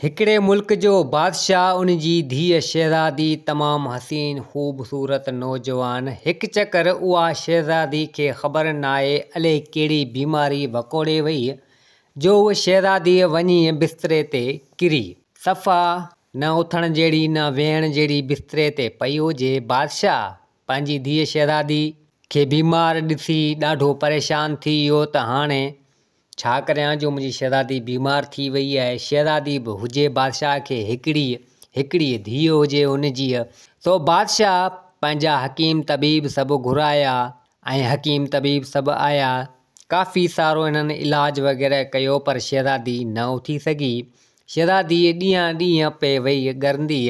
हिकिड़े मुल्क जो बादशाह उन जी धीअ शहज़ादी तमामु हसीन ख़ूबसूरत नौजवान। हिकु चकर उहा शहज़ादी खे ख़बर नाहे अलाए कहिड़ी बीमारी वकोड़े वई जो उहा शहज़ादी वञी बिस्तरे ते किरी। सफ़ा न उथण जहिड़ी न वेहण जहिड़ी बिस्तरे ते पई हुजे। बादशाह पंहिंजी धीअ शहज़ादी खे बीमार ॾिसी ॾाढो परेशान थी वियो त हाणे छा करियां जो मुंहिंजी शहज़ादी बीमार थी वई आहे। शहज़ादी बि हुजे बादशाह खे हिकिड़ी धीअ हुजे हुनजी। सो बादशाह पंहिंजा हकीम तबीब सभु घुराया ऐं हकीम तबीब सभु आया। काफ़ी सारो हिननि इलाज वग़ैरह कयो पर शहज़ादी न उथी सघी। शहज़ादी ॾींहं पे वई ॻरंदी।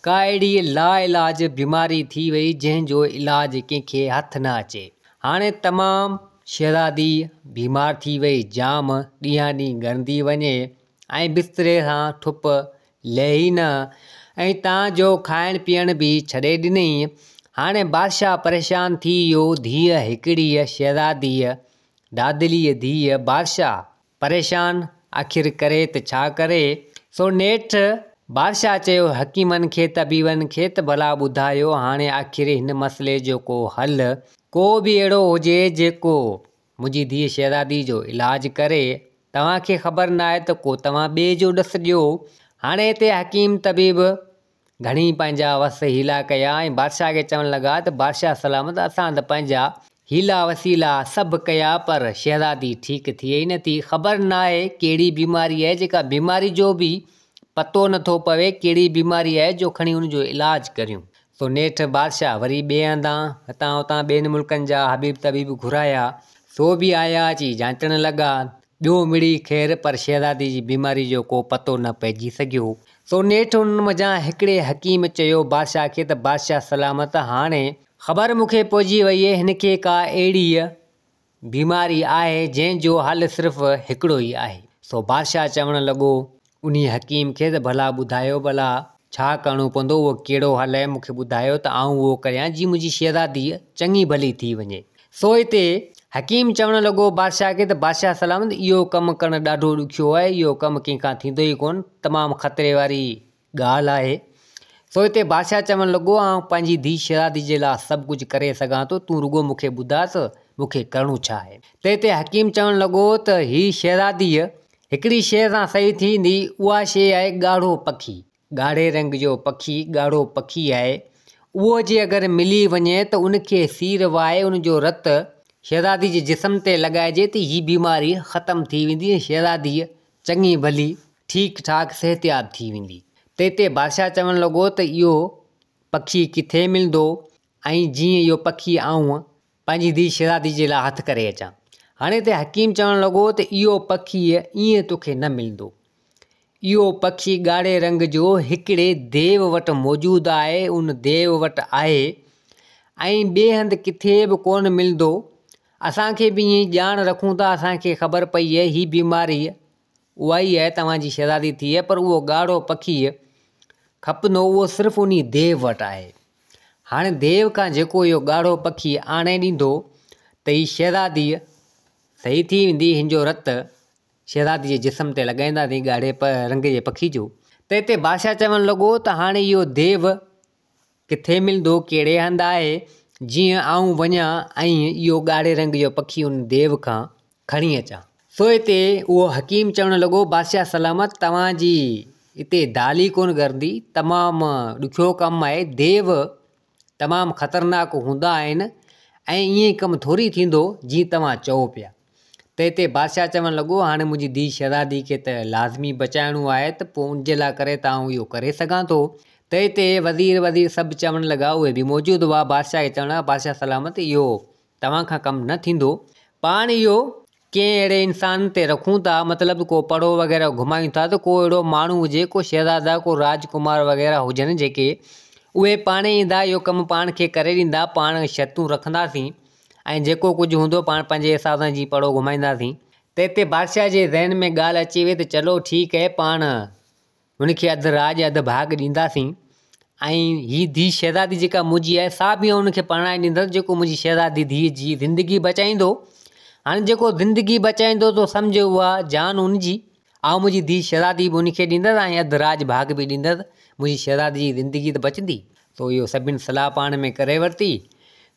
का अहिड़ी लाइलाज बीमारी थी वई जंहिंजो इलाज कंहिंखे हथ न अचे। हाणे तमामु शहज़ादी बीमार थी वई, जाम ॾींहं ॻरंदी वञे ऐं बिस्तरे सां ठुप लहे न ऐं तव्हांजो खाइण पीअण बि छॾे ॾिनई। हाणे बादशाह परेशान थी वियो। धीअ हिकिड़ी शहज़ादीअ दादलीअ धीअ। बादशाह परेशान आख़िर करे त छा करे। सो नेठि बादशाह चयो हकीमनि खे तबीबनि खे त भला ॿुधायो हाणे आख़िर हिन मसइले जो को हल को बि अहिड़ो हुजे जेको मुंहिंजी धीअ शहज़ादी जो इलाज करे। तव्हांखे ख़बर न आहे त को तव्हां ॿिए जो ॾस ॾियो। हाणे हिते हकीम तबीब घणी पंहिंजा वस हीला कया ऐं बादशाह खे चवणु लॻा त बादशाह सलामत असां त पंहिंजा हीला वसीला सभु कया पर शहज़ादी ठीकु थिए ई नथी। ख़बर न आहे कहिड़ी बीमारी आहे, जेका बीमारी जो बि पतो नथो पवे कहिड़ी बीमारी आहे जो खणी हुनजो इलाज करियूं। सो नेठि बादशाह वरी ॿिए हंधां हितां हुतां ॿियनि मुल्कनि जा हबीब तबीब घुराया। सो बि आया अची जांचण लॻा। ॿियो मिड़ी ख़ैर पर शहज़ादी जी बीमारी जो को पतो न पइजी सघियो। सो नेठि हुन मज़ा हिकिड़े हकीम चयो बादशाह खे त बादशाह सलामत हाणे ख़बर मूंखे पइजी वई आहे हिनखे का अहिड़ी बीमारी आहे जंहिंजो हल सिर्फ़ु हिकिड़ो ई आहे। सो बादशाह चवणु लॻो उन हकीम खे त भला ॿुधायो भला छा करिणो पवंदो, उहो कहिड़ो हल आहे मूंखे ॿुधायो त आउं उहो करियां जी मुंहिंजी शहज़ादी चङी भली थी वञे। सो हिते हकीम चवणु लॻो बादशाह खे त बादशाह सलामत इहो कमु करणु ॾाढो ॾुखियो आहे, इहो कमु कंहिंखां थींदो ई कोन, तमामु ख़तरे वारी ॻाल्हि आहे। सो हिते बादशाह चवणु लॻो आउं पंहिंजी धीअ शहज़ादी जे लाइ सभु कुझु करे सघां थो, तूं रुॻो मूंखे ॿुधा त मूंखे करिणो छा आहे। त हिते हकीम चवणु लॻो त हीअ शहज़ादीअ हिकिड़ी शइ सां सही थींदी, उहा शइ आहे ॻाढ़ो पखी। ॻाढ़े रंग जो पखी ॻाढ़ो पखी आहे। उहो जे अगरि मिली वञे त उनखे सीर वाए उनजो रत शहज़ादी जे जिस्म ते लॻाइजे त हीअ बीमारी ख़तमु थी वेंदी। शहज़ादीअ चङी भली ठीकु ठाक सिहतयाब थी वेंदी। त हिते बादशाह चवणु लॻो त इहो पखी किथे मिलंदो ऐं जीअं इहो पखी आउं पंहिंजी धीअ शहज़ादी जे लाइ हथु करे अचां। हाणे हिते हकीम चवणु लॻो त इहो पखी ईअं तोखे न मिलंदो। इहो पखी ॻाढ़े रंग जो हिकिड़े देव वटि मौजूदु आहे, उन देव वटि आहे ऐं ॿिए हंधि किथे बि कोन मिलंदो। असांखे बि ईअं ॼाण रखूं था, असांखे ख़बर पई आहे हीअ बीमारी उहा ई आहे तव्हांजी शहज़ादी थी आहे, पर उहो ॻाढ़ो पखी खपंदो उहो सिर्फ़ु उन देव वटि आहे। हाणे देव खां जेको इहो ॻाढ़ो पखी आणे ॾींदो त हीअ शहज़ादी सही थी वेंदी। हिनजो रत शहज़ादी जे जिस्म ते लॻाईंदासीं ॻाढ़े रंग जे पखी जो। त हिते बादशाह चवणु लॻो त हाणे इहो देव किथे मिलंदो, कहिड़े हंधि आहे, जीअं आउं वञा ऐं इहो ॻाढ़े रंग जो पखी उन देव खां खणी अचां। सो हिते उहो हकीम चवणु लॻो बादशाह सलामत तव्हांजी हिते दाल ई कोन करंदी, तमामु ॾुखियो कमु आहे। देव तमामु ख़तरनाक हूंदा आहिनि ऐं ईअं कमु थोरी थींदो जीअं तव्हां चओ पिया। त हिते बादशाह चवणु लॻो हाणे मुंहिंजी धीअ शहज़ादी खे त लाज़मी बचाइणो आहे त पोइ उनजे लाइ करे त आउं इहो करे सघां थो। त हिते वज़ीर सभु चवणु लॻा, उहे बि मौजूदु हुआ। बादशाह खे चवणु बादशाह सलामत इहो तव्हां खां कमु न थींदो, पाण इहो कंहिं अहिड़े इंसान ते रखूं था, मतिलबु को पड़ो वग़ैरह घुमायूं था त को अहिड़ो माण्हू हुजे, को शहज़ादा को राजकुमार वग़ैरह हुजनि जेके उहे पाण ईंदा, इहो कमु पाण खे करे ॾींदा, पाण शर्तूं रखंदासीं ऐं जेको कुझु हूंदो पाण पंहिंजे हिसाब सां जीअं पड़ो घुमाईंदासीं। त हिते बादशाह जे ज़हन में ॻाल्हि अची वई त चलो ठीकु आहे, पाण हुनखे अधु राज अधु भाग ॾींदासीं ऐं हीअ धीअ शहज़ादी जेका मुंहिंजी आहे सा बि हुनखे परणाए ॾींदसि जेको मुंहिंजी शहज़ादी धीअ जी ज़िंदगी बचाईंदो। हाणे जेको ज़िंदगी बचाईंदो त सम्झो उहा जान हुनजी आउं मुंहिंजी धीउ शहज़ादी बि उनखे ॾींदसि ऐं अधु राज भाग बि ॾींदसि, मुंहिंजी शहज़ादी जी ज़िंदगी त बचंदी। सो इहो सभिनि सलाह पाण में करे वरिती।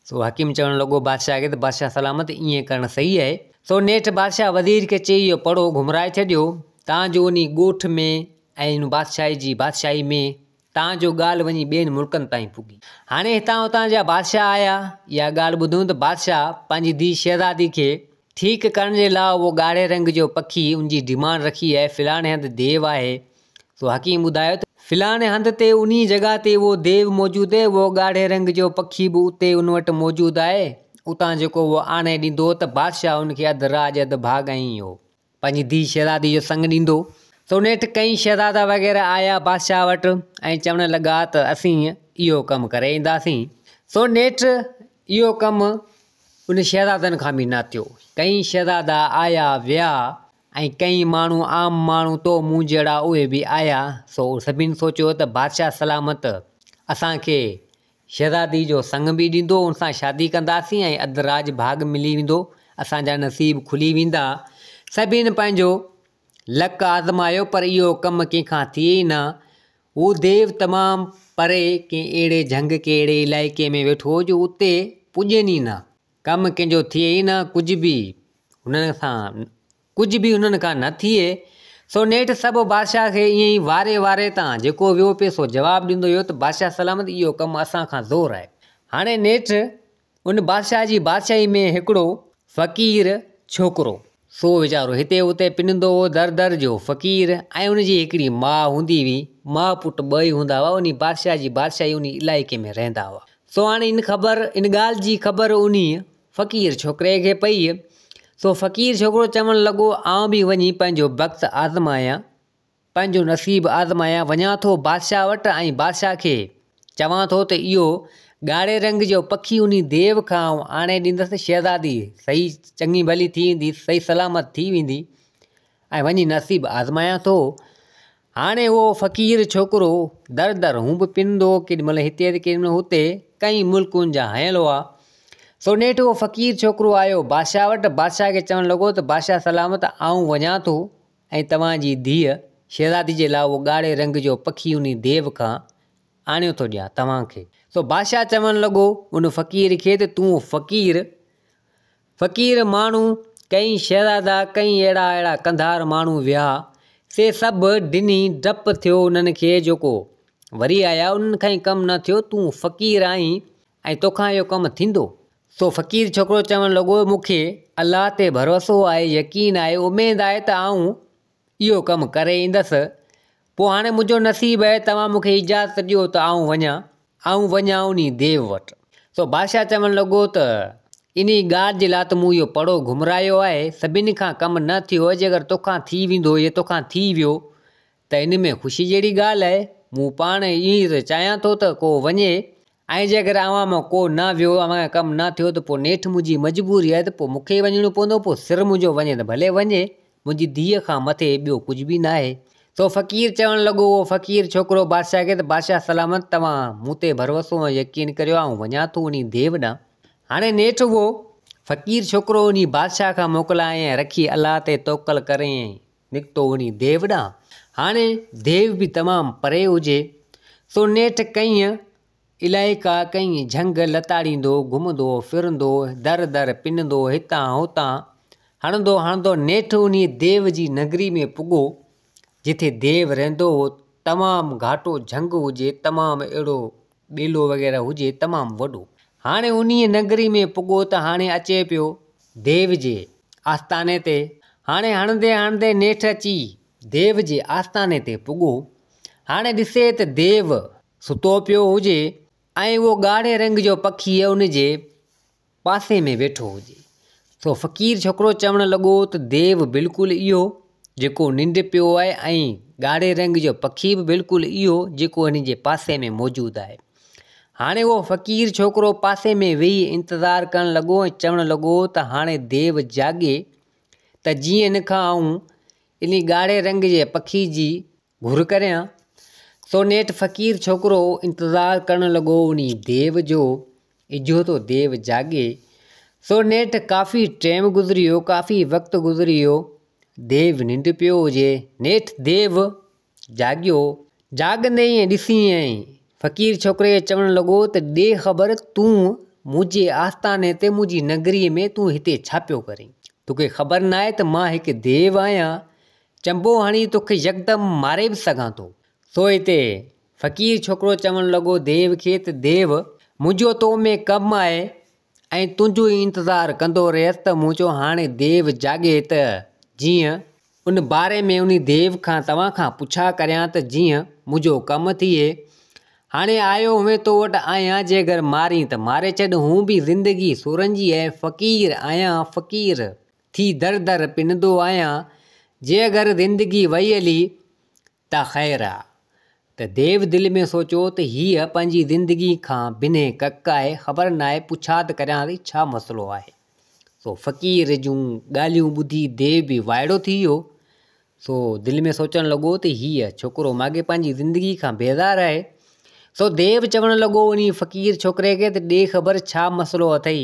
सो हकीम चवणु लॻो बादशाह खे त बादशाह सलामत ईअं करणु सही आहे। सो नेठि बादशाह वज़ीर खे चई इहो पढ़ो घुमराए छॾियो, तव्हांजो उन ॻोठ में ऐं इन बादशाही में तव्हांजो ॻाल्हि वञी ॿियनि मुल्कनि ताईं पुगी। हाणे हितां हुतां जा बादशाह आया, इहा ॻाल्हि ॿुधूं त बादशाह पंहिंजी धीउ शहज़ादी खे ठीकु करण जे लाइ उहो ॻाढ़े रंग जो पखी उनजी डिमांड रखी आहे, फिलाणे हंधि देव आहे। सो हकीम ॿुधायो त फिलाणे हंधि ते उन जॻह ते उहो देव मौजूदु आहे, उहो ॻाढ़े रंग जो पखी बि उते उन वटि मौजूदु आहे। उतां जेको उहो आणे ॾींदो त बादशाह उनखे अधु राज अधु भाग ऐं इहो पंहिंजी धीउ शहज़ादी जो संग ॾींदो। सो नेठि कई शहज़ादा वग़ैरह आया बादशाह वटि ऐं चवणु लॻा त असीं इहो कमु करे ईंदासीं। सो नेठि इहो कमु उन शहज़ादनि खां बि न थियो। कई शहज़ादा आया विया ऐं कई माण्हू आम माण्हू तो मूं जहिड़ा उहे बि आया। सो सभिनि सोचियो त बादशाह सलामत असांखे शहज़ादी जो संग बि ॾींदो, उन सां शादी कंदासीं ऐं अधु राज भाग मिली वेंदो, असांजा नसीब खुली वेंदा। सभिनि पंहिंजो लक आज़मायो पर इहो कमु कंहिंखां थिए ई न। हू देव तमामु परे कंहिं अहिड़े झंग के अहिड़े इलाइक़े में वेठो हो जो उते पुॼनि ई न, कमु कंहिंजो थिए ई न, कुझु बि हुननि खां न थिए। सो नेठि सभु बादशाह खे ईअं ई वारे वारे तां जेको वियो पियो सो जवाबु ॾींदो हुयो त बादशाह सलामत इहो कमु असां खां ज़ोर आहे। हाणे नेठि उन बादशाह जी बादशाही में हिकिड़ो फ़क़ीर छोकिरो, सो वीचारो हिते उते पिनंदो हो, दर दर जो फ़क़ीर, ऐं उनजी हिकिड़ी माउ हूंदी हुई, माउ पुटु ॿ ई हूंदा हुआ, उन बादशाह जी बादशाही उन इलाइक़े में रहंदा हुआ। सो हाणे इन ॻाल्हि जी ख़बर उन फ़क़ीर छोकिरे खे पई। सो फ़क़ीर छोकिरो चवणु लॻो आउं बि वञी पंहिंजो वक़्तु आज़मायां, पंहिंजो नसीबु आज़मायां, वञां थो बादशाह वटि ऐं बादशाह खे चवां थो त इहो ॻाढ़े रंग जो पखी उन देव खां आणे ॾींदसि, शहज़ादी सही चङी भली थी वेंदी, सही सलामत थी वेंदी ऐं वञी नसीबु आज़मायां थो। हाणे उहो फ़क़ीर छोकिरो दर दर हू बि पिनंदो, केॾीमहिल हिते त केॾीमहिल हुते, कई मुल्कुनि जा हयल हुआ। सो नेठि उहो फ़क़ीर छोकिरो आयो बादशाह वटि, बादशाह खे चवणु लॻो त बादशाह सलामत आउं वञां थो ऐं तव्हांजी धीअ शहज़ादी जे लाइ उहो ॻाढ़े रंग जो पखी उन देव खां आणियो थो ॾियां तव्हांखे। सो बादशाह चवणु लॻो उन फ़क़ीर खे त तूं फ़क़ीर माण्हू, कई शहज़ादा, कई अहिड़ा कंधार माण्हू विया, से सभु ॾिनी, डपु थियो उन्हनि खे, जेको वरी आया उन्हनि खां ई कमु न थियो, तूं फ़क़ीर आहीं ऐं तोखां इहो कमु थींदो। सो फ़क़ीर छोकिरो चवणु लॻो मूंखे अलाह ते भरोसो आहे, यकीन आहे, उमेदु आहे त आउं इहो कमु करे ईंदसि। पोइ हाणे मुंहिंजो नसीबु आहे, तव्हां मूंखे इजाज़त ॾियो त आउं वञां उन देव वटि। सो बादशाह चवणु लॻो त इन ॻाल्हि जे लाइ त मूं इहो पड़ो घुमरायो आहे, सभिनी खां कमु न थियो, जेकर तोखां थी वेंदो या तोखां थी वियो त इन में ख़ुशी जहिड़ी ॻाल्हि आहे। मूं पाण ईअं त चाहियां थो त को वञे, ऐं जेकर अवां मां को न वियो, अवां कमु न थियो त पोइ नेठि मुंहिंजी मजबूरी आहे त पोइ मूंखे वञिणो पवंदो, पोइ सिर मुंहिंजो वञे त भले वञे, मुंहिंजी धीअ खां मथे ॿियो कुझु बि न आहे। सो फ़क़ीर चवणु लॻो, उहो फ़क़ीर छोकिरो बादशाह खे त बादशाह सलामत तव्हां मूं ते भरोसो ऐं यकीन करियो, आउं वञां थो उन देव ॾांहुं। हाणे नेठि उहो फ़क़ीर छोकिरो उन बादशाह खां मोकिलाए ऐं रखी अलाह ते तवकल करे निकितो उन देव ॾांहुं। हाणे देव बि तमामु परे हुजे। सो नेठि कई इलाइक़ा, कई झंग लताड़ींदो, घुमंदो फिरंदो, दर दर पिनंदो, हितां हुतां हणंदो नेठि उन देव जी नगरी में पुॻो, जिथे देव रहंदो हो। तमामु घाटो झंग हुजे, तमामु अहिड़ो ॿेलो वग़ैरह हुजे, तमामु वॾो। हाणे उन नगरी में पुॻो त हाणे अचे पियो देव जे आस्थाने ते। हाणे हणंदे नेठि अची देव जे आस्थाने ते पुॻो। हाणे ॾिसे त देव सुतो पियो हुजे ऐं उहो ॻाढ़े रंग जो पखी उन जे पासे में वेठो हुजे। सो फ़क़ीर छोकिरो चवणु लॻो त देव बिल्कुलु इहो जेको निंड पियो आहे, ऐं ॻाढ़े रंग जो पखी बि बिल्कुलु इहो जेको हिन जे पासे में मौजूदु आहे। हाणे उहो फ़क़ीर छोकिरो पासे में वेही इंतज़ारु करणु लॻो ऐं चवणु लॻो त हाणे देव जाॻे त जीअं हिन खां आउं इन ॻाढ़े रंग जे पखी जी घुर करियां। सो नेठि फ़क़ीर छोकिरो इंतज़ारु करणु लॻो उन देव जो, इजो तो देव जाॻे। सो नेठि काफ़ी टाइम गुज़री वियो, काफ़ी वक़्तु गुज़री वियो। देव निंड पियो हुजे। नेठि देव जाॻियो। जाॻंदे ई ॾिसी फ़क़ीर छोकिरे खे चवणु लॻो त ॾे ख़बर तूं मुंहिंजे आस्थाने ते मुंहिंजी नगरीअ में तूं हिते छा पियो करीं? तोखे ख़बर न आहे त मां हिकु देव आहियां, चंबो हणी तोखे यकदमि मारे बि सघां थो। सो हिते फ़क़ीर छोकिरो चवणु लॻो देव खे त देव मुंहिंजो तो में कमु आहे ऐं तुंहिंजो ई इंतज़ारु कंदो रहियसि। त मूं चयो हाणे देव जाॻे त जीअं उन बारे में उन देव खां तव्हां खां पुछा करियां त जीअं मुंहिंजो कमु थिए। हाणे आयो हुए तो वटि आहियां, जे अगरि मारी त मारे छॾ। हूं बि ज़िंदगी सुरंजी आहे, फ़क़ीर आहियां, फ़क़ीर थी दर दर पिनंदो आहियां। जे अगरि ज़िंदगी वई हली त ख़ैरु आहे। त देव दिलि में सोचियो त हीअ पंहिंजी ज़िंदगी खां बिने कक आहे, ख़बर न आहे, पुछा त करियां थी छा मसइलो आहे। सो फ़क़ीर जूं ॻाल्हियूं ॿुधी देव बि वाइड़ो थी वियो। सो दिलि में सोचणु लॻो त हीअ छोकिरो माॻे पंहिंजी ज़िंदगी खां बेज़ारु आहे। सो देव चवणु लॻो उन फ़क़ीर छोकिरे खे त ॾे ख़बर छा मसइलो अथई,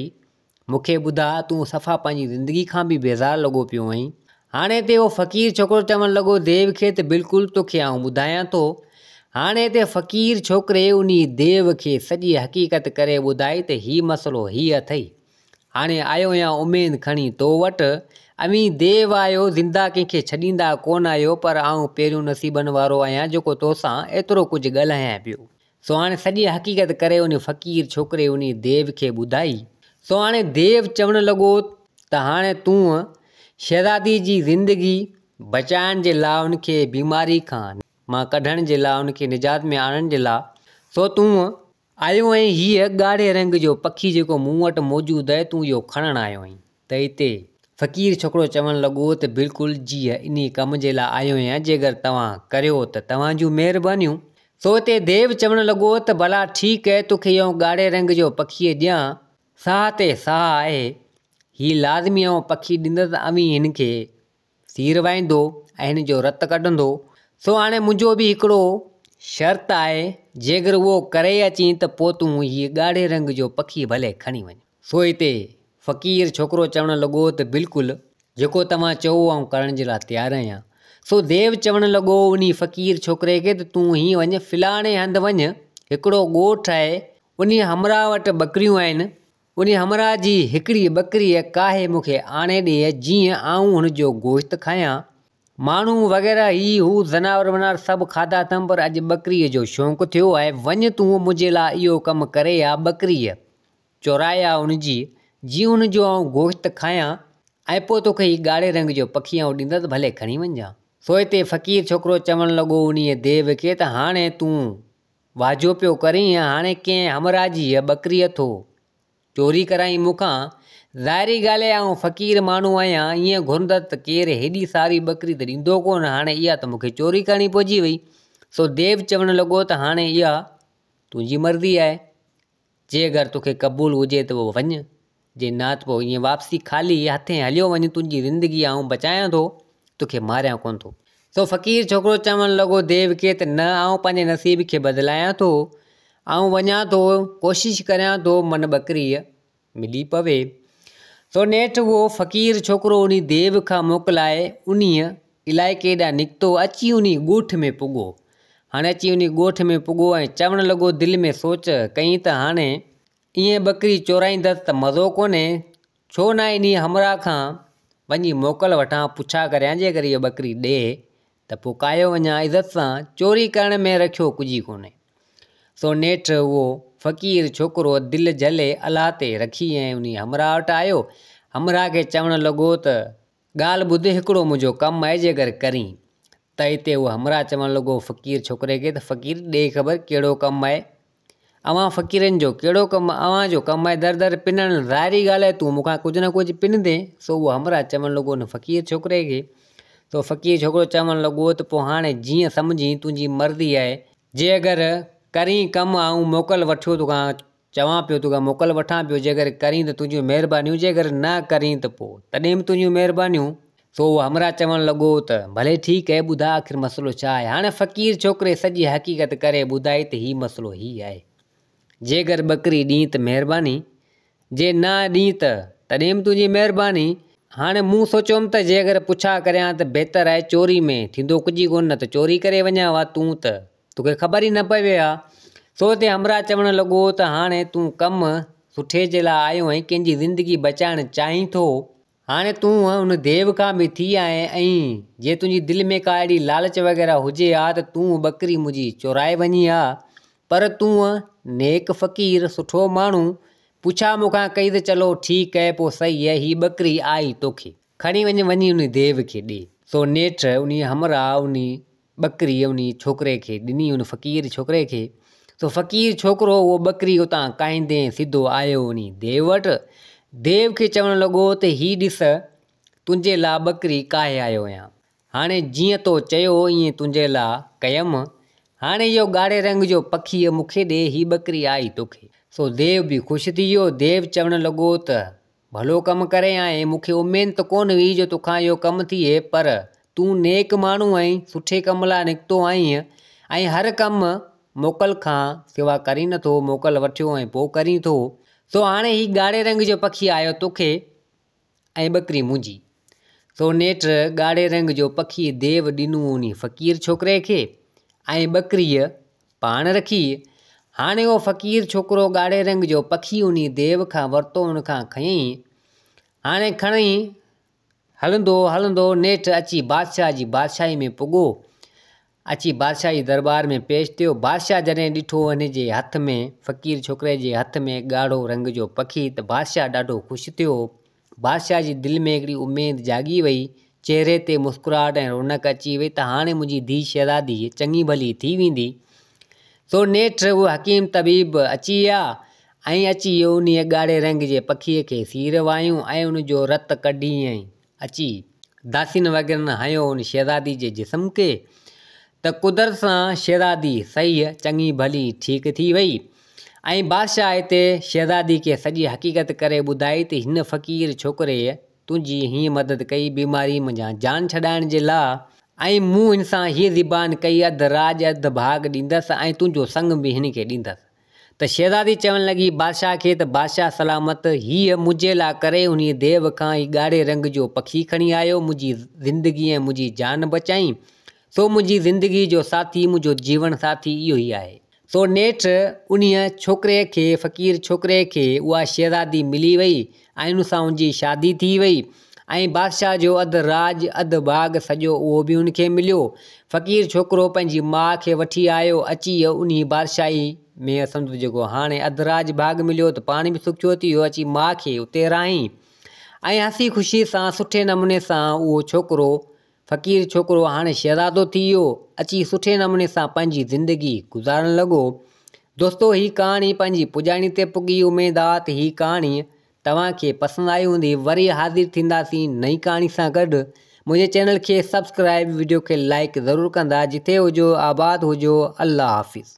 मूंखे ॿुधा, तूं सफ़ा पंहिंजी ज़िंदगी खां बि बेज़ारु लॻो पियो आहीं। हाणे ते उहो फ़क़ीर छोकिरो चवणु लॻो देव खे त बिल्कुलु तोखे आउं ॿुधायां थो। हाणे ते फ़क़ीर छोकिरे उन देव खे सॼी हक़ीक़त करे ॿुधाई त हीउ मसइलो हीअ अथई। हाणे आयो आहियां उमेदु खणी तो वटि, अवी देव आहियो, ज़िंदा कंहिंखे छॾींदा कोन आहियो, पर आउं पहिरियों नसीबनि वारो आहियां जेको तोसां एतिरो कुझु ॻाल्हायां पियो। सो हाणे सॼी हक़ीक़त करे उन फ़क़ीर छोकिरे उन देव खे ॿुधाई। सो हाणे देव चवणु लॻो त हाणे तूं शहज़ादी जी ज़िंदगी बचाइण जे लाइ, उनखे बीमारी खां मां कढण जे लाइ, उनखे निजात में आणण जे लाइ, सो तूं आयो आहीं हीअ ॻाढ़े रंग जो पखी जेको मूं वटि मौजूदु आहे, तूं इहो खणणु आयो आहीं। त हिते फ़क़ीर छोकिरो चवणु लॻो त बिल्कुलु जीअं इन कम जे लाइ आयो आहियां, जे अगरि तव्हां करियो त तव्हांजूं महिरबानियूं। सो हिते देव चवणु लॻो त भला ठीकु आहे, तोखे इहो ॻाढ़े रंग जो पखीअ ॾियां, साह ते साह आहे, हीउ लाज़मी ऐं पखी ॾींदुसि, अवी हिन खे सीर वाईंदो ऐं हिन जो रतु कढंदो। सो हाणे मुंहिंजो बि हिकिड़ो शर्त आहे, जे अगरि उहो करे अची त पोइ तूं हीअ ॻाढ़े रंग जो पखी भले खणी वञ। सो हिते फ़क़ीर छोकिरो चवणु लॻो त बिल्कुलु जेको तव्हां चओ आउं करण जे लाइ तयारु आहियां। सो देव चवणु लॻो उन फ़क़ीर छोकिरे खे त तूं हीअं वञ, फलाणे हंधि वञ, हिकिड़ो ॻोठु आहे, उन हमराह वटि ॿकरियूं आहिनि, उन हमराह जी हिकिड़ी ॿकरीअ काहे मूंखे आणे ॾे, जीअं आउं हुनजो गोश्त खायां। माण्हू वग़ैरह ही हू ज़नावर वनावर सभु खाधा अथमि, पर अॼु ॿकरीअ जो शौक़ु थियो आहे। वञ तूं मुंहिंजे लाइ इहो कमु करे आ, ॿकरीअ चोराया हुनजी, जीअं हुनजो आउं गोश्त खायां, ऐं पोइ तोखे हीउ ॻाढ़े रंग जो पखी आउं ॾींदुसि, भले खणी वञजां। सो हिते फ़क़ीर छोकिरो चवणु लॻो उन देव खे त हाणे तूं वाजो पियो करीं, हाणे कंहिं हमराह जी हीअ ॿकरीअ थो चोरी कराई मूंखां। ज़ाहिरी ॻाल्हि आहे आउं फ़क़ीर माण्हू आहियां, ईअं घुरंदसि त केरु हेॾी सारी ॿकरी त ॾींदो कोन, हाणे इहा त मूंखे चोरी करणी पइजी वई। सो देव चवणु लॻो त हाणे इहा तुंहिंजी मर्ज़ी आहे, जे अगरि तोखे क़बूलु हुजे त पोइ वञु, जे न त पोइ ईअं वापसी ख़ाली हथे हलियो वञ, तुंहिंजी ज़िंदगी आउं बचायां थो, तोखे मारियां कोन थो। सो फ़क़ीर छोकिरो चवणु लॻो देव खे त न, आउं पंहिंजे नसीब खे बदिलायां थो, आउं वञा थो, कोशिशि करियां थो मन ॿकरीअ मिली पवे। सो नेठि उहो फ़क़ीर छोकिरो उन देव खां मोकिलाए उन इलाइक़े ॾांहुं निकितो, अची उन ॻोठ में पुॻो। हाणे अची उन ॻोठ में पुॻो ऐं चवणु लॻो दिलि में सोच कई त हाणे ईअं ॿकरी चोराईंदसि त मज़ो कोन्हे, छो न इन हमराह खां वञी मोकल वठां, पुछा करियां, जे अगरि इहा ॿकरी ॾे त पोइ कायो वञा इज़त सां, चोरी करण में रखियो कुझु कोन्हे। सो नेठि उहो फ़क़ीर छोकिरो दिलि झले अलाह ते रखी ऐं उन हमराह वटि आयो। हमराह खे चवणु लॻो त ॻाल्हि ॿुध, हिकिड़ो मुंहिंजो कमु आहे, जे अगरि करीं। त हिते उहो हमराह चवणु लॻो फ़क़ीर छोकिरे खे त फ़क़ीर ॾे ख़बर कहिड़ो कमु आहे, अवां फ़क़ीरनि जो कहिड़ो कमु, अवां जो कमु आहे दर दर पिनणु, ज़ाहिरी ॻाल्हि आहे तूं मूंखां कुझु न कुझु पिनंदे। सो उहो हमराह चवणु लॻो उन फ़क़ीर छोकिरे खे। सो फ़क़ीर छोकिरो चवणु लॻो त पोइ हाणे जीअं सम्झी तुंहिंजी मर्ज़ी आहे, जे अगरि करीं कमु आउं मोकल वठो तोखां, चवां पियो तोखां मोकल वठां पियो, जे अगरि करीं त तुंहिंजियूं महिरबानियूं, जे अगरि न करीं त पोइ तॾहिं बि तुंहिंजियूं महिरबानियूं। सो उहो हमराह चवणु लॻो त भले ठीकु आहे, ॿुधा आख़िर मसइलो छा आहे। हाणे फ़क़ीर छोकिरे सॼी हक़ीक़त करे ॿुधाई त हीउ मसइलो हीउ आहे, जे अगरि ॿकरी ॾीं त महिरबानी, जे न ॾीं त तॾहिं बि तुंहिंजी महिरबानी। हाणे मूं सोचियुमि त जे अगरि पुछा करियां त बहितर आहे चोरी में थींदो कुझु कोन, न त चोरी करे वञा वा तूं त तोखे ख़बर ई न पवे आहे। सो ते हमरा चवणु लॻो त हाणे तूं कमु सुठे जे लाइ आयो ऐं कंहिंजी ज़िंदगी बचाइणु चाहीं थो। हाणे तूं उन देव खां बि थी आए ऐं जे तुंहिंजी दिलि में का अहिड़ी लालच वग़ैरह हुजे हा त तूं ॿकरी मुंहिंजी चोराए वञी हा, पर तूं नेक फ़क़ीर सुठो माण्हू पुछा मूंखां कई त चलो ठीकु आहे, पोइ सही आहे, हीअ ॿकरी आई तोखे खणी वञी उन देव खे ॾे। सो नेठि उन हमरा उन ॿकरी उन छोकिरे खे ॾिनी, उन फ़क़ीर छोकिरे खे। सो फ़क़ीर छोकिरो उहो ॿकरी उतां काईंदे सिधो आयो उन देव वटि। देव खे चवणु लॻो त हीअ ॾिस तुंहिंजे लाइ ॿकरी काहे आयो आहियां, हाणे जीअं तो चयो ईअं तुंहिंजे लाइ कयमि। हाणे इहो ॻाढ़े रंग जो पखी मूंखे ॾे, हीअ ॿकरी आई तोखे। सो देव बि ख़ुशि थी वियो। देव चवणु लॻो त भलो कमु करे आहीं, मूंखे उमेद त कोन हुई जो तोखां इहो कमु थिए, पर तूं नेक माण्हू आहीं, सुठे कम लाइ निकितो आहीं ऐं हर कमु मोकल खां सिवा करी नथो, मोकल वठियो ऐं पोइ करी थो। सो हाणे हीअ ॻाढ़े रंग जो पखी आयो तोखे ऐं ॿकरी मुंहिंजी। सो नेठि ॻाढ़े रंग जो पखी देव ॾिनो उन फ़क़ीर छोकिरे खे ऐं ॿकरीअ पाण रखी। हाणे उहो फ़क़ीर छोकिरो ॻाढ़े रंग जो पखी उन देव खां वरितो, उन खां खयईं। हाणे खणी हलंदो हलंदो नेठि अची बादशाह जी बादशाही में पुॻो, अची बादशाही दरबार में पेश थियो। बादशाह जॾहिं ॾिठो हिन जे हथ में, फ़क़ीर छोकिरे जे हथ में ॻाढ़ो रंग जो पखी, त बादशाह ॾाढो ख़ुशि थियो। बादशाह जी दिलि में हिकिड़ी उमेद जागी वई, चहिरे ते मुस्कुराहट ऐं रौनक अची वई त हाणे मुंहिंजी धीउ शहज़ादी चङी भली थी वेंदी। सो नेठि उहो हकीम तबीब अची विया ऐं अची वियो उन ॻाढ़े रंग जे पखीअ खे सीर वायूं ऐं उनजो रतु कढी ऐं अची दासिन वग़ैरह हयो उन शहज़ादी जे जिस्म खे। त कुदरत सां शहज़ादी सही चङी भली ठीकु थी वई ऐं बादशाह हिते शहज़ादी खे सॼी हक़ीक़त करे ॿुधाई त हिन फ़क़ीर छोकिरे तुंहिंजी हीअं मदद कई बीमारी मुंहिंजा जान छॾाइण जे लाइ, ऐं मूं हिन सां हीअ ज़िबान कई अधु राज अधु भाग ॾींदसि ऐं तुंहिंजो संग बि हिन खे ॾींदसि। त शहज़ादी चवणु लॻी बादशाह खे त बादशाह सलामत, हीअ मुंहिंजे लाइ करे उन देव खां ही ॻाढ़े रंग जो पखी खणी आयो, मुंहिंजी ज़िंदगी ऐं मुंहिंजी जान बचाई। सो मुंहिंजी ज़िंदगी जो साथी, मुंहिंजो जीवन साथी इहो ई आहे। सो नेठि उन छोकिरे खे, फ़क़ीर छोकिरे खे उहा शहज़ादी मिली वई ऐं उन सां उनजी शादी थी वई ऐं बादशाह जो अधु राज अधु बाग़ सॼो उहो बि उनखे मिलियो। फ़क़ीर छोकिरो पंहिंजी माउ खे वठी आयो, अची वियो उन बादशाही में, सम्झो जेको हाणे अधु राज बाग़ मिलियो त पाण बि सुखियो थी वियो, अची माउ खे उते रहाईं ऐं हसी ख़ुशी सां सुठे नमूने सां उहो छोकिरो फ़क़ीर छोकिरो हाणे शहज़ादो थी वियो, अची सुठे नमूने सां पंहिंजी ज़िंदगी गुज़ारणु लॻो। दोस्तो हीअ कहाणी पंहिंजी पुॼाणी ते पुॻी। उमेद आहे त हीअ कहाणी तव्हांखे पसंदि आई हूंदी। वरी हाज़िर थींदासीं नई कहाणी सां गॾु। मुंहिंजे चैनल खे सब्सक्राइब, वीडियो खे लाइक ज़रूरु कंदा। जिथे हुजो आबाद हुजो। अल्लाह हाफ़िज़।